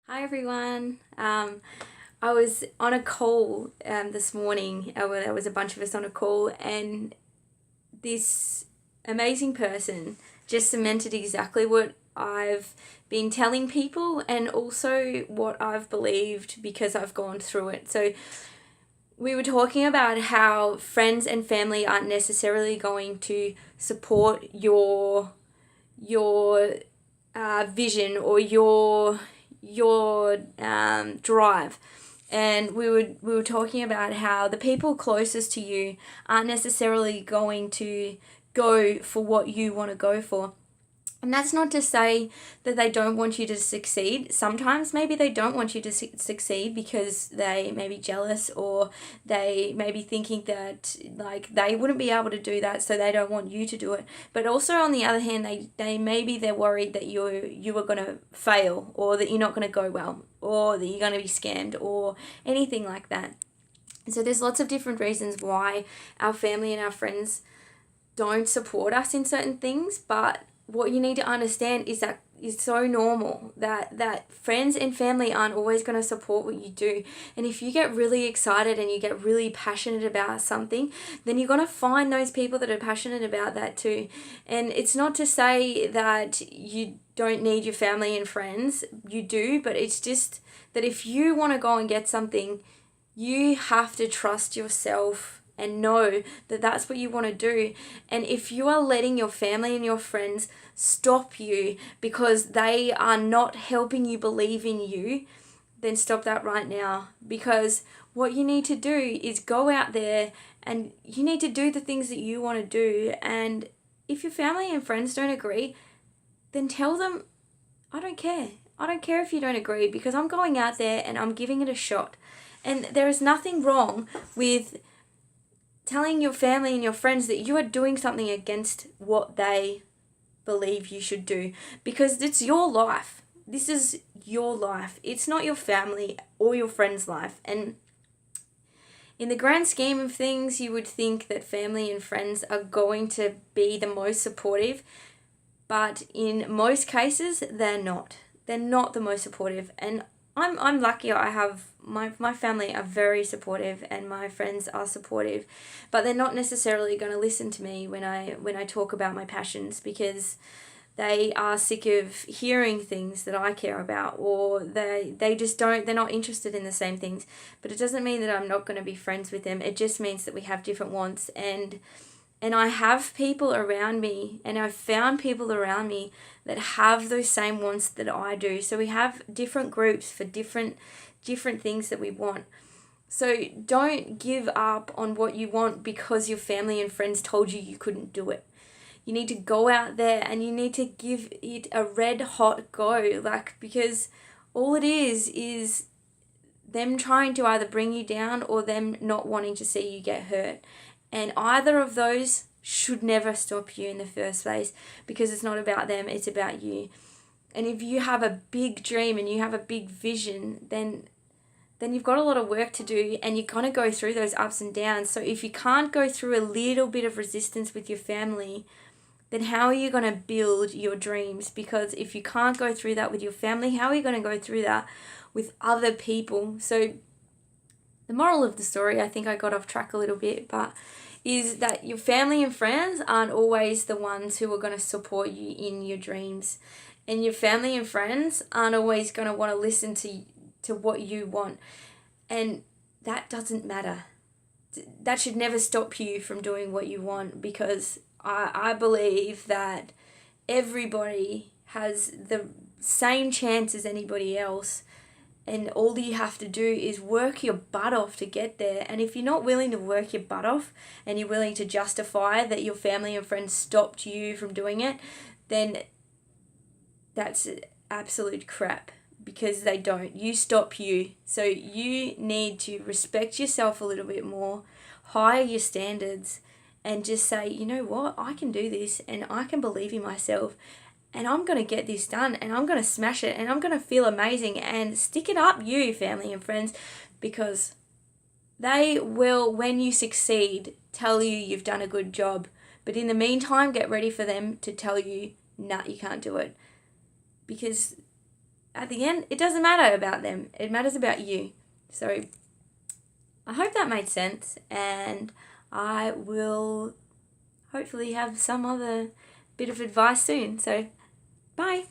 Hi everyone. I was on a call this morning. There was a bunch of us on a call, and this amazing person just cemented exactly what I've been telling people and also what I've believed because I've gone through it. So, we were talking about how friends and family aren't necessarily going to support your vision or your drive. And we were talking about how the people closest to you aren't necessarily going to go for what you want to go for. And that's not to say that they don't want you to succeed. Sometimes maybe they don't want you to succeed because they may be jealous, or they may be thinking that like they wouldn't be able to do that, so they don't want you to do it. But also on the other hand, they maybe they're worried that you are going to fail, or that you're not going to go well, or that you're going to be scammed, or anything like that. So there's lots of different reasons why our family and our friends don't support us in certain things, but what you need to understand is that it's so normal that friends and family aren't always going to support what you do. And if you get really excited and you get really passionate about something, then you're going to find those people that are passionate about that too. And it's not to say that you don't need your family and friends, you do, but it's just that if you want to go and get something, you have to trust yourself and know that that's what you want to do. And if you are letting your family and your friends stop you because they are not helping you believe in you, then stop that right now. Because what you need to do is go out there and you need to do the things that you want to do. And if your family and friends don't agree, then tell them, I don't care. I don't care if you don't agree, because I'm going out there and I'm giving it a shot. And there is nothing wrong with telling your family and your friends that you are doing something against what they believe you should do, because it's your life. This is your life. It's not your family or your friend's life. And in the grand scheme of things, you would think that family and friends are going to be the most supportive, but in most cases, they're not. They're not the most supportive. And I'm lucky. I have my family are very supportive and my friends are supportive, but they're not necessarily going to listen to me when I talk about my passions, because they are sick of hearing things that I care about, or they just don't, they're not interested in the same things. But it doesn't mean that I'm not going to be friends with them. It just means that we have different wants. And I have people around me, and I've found people around me that have those same wants that I do. So we have different groups for different things that we want. So don't give up on what you want because your family and friends told you couldn't do it. You need to go out there and you need to give it a red hot go, because all it is them trying to either bring you down or them not wanting to see you get hurt. And either of those should never stop you in the first place, because it's not about them, it's about you. And if you have a big dream and you have a big vision, then you've got a lot of work to do, and you're going to go through those ups and downs. So if you can't go through a little bit of resistance with your family, then how are you going to build your dreams? Because if you can't go through that with your family, how are you going to go through that with other people? So the moral of the story, I think I got off track a little bit, but is that your family and friends aren't always the ones who are going to support you in your dreams. And your family and friends aren't always going to want to listen to what you want. And that doesn't matter. That should never stop you from doing what you want, because I believe that everybody has the same chance as anybody else, and all you have to do is work your butt off to get there. And if you're not willing to work your butt off, and you're willing to justify that your family and friends stopped you from doing it, then that's absolute crap, because they don't. You stop you. So you need to respect yourself a little bit more, higher your standards, and just say, you know what, I can do this and I can believe in myself, and I'm going to get this done, and I'm going to smash it, and I'm going to feel amazing. And stick it up, you family and friends, because they will, when you succeed, tell you you've done a good job. But in the meantime, get ready for them to tell you, nah, you can't do it. Because at the end, it doesn't matter about them. It matters about you. So I hope that made sense, and I will hopefully have some other bit of advice soon. So bye.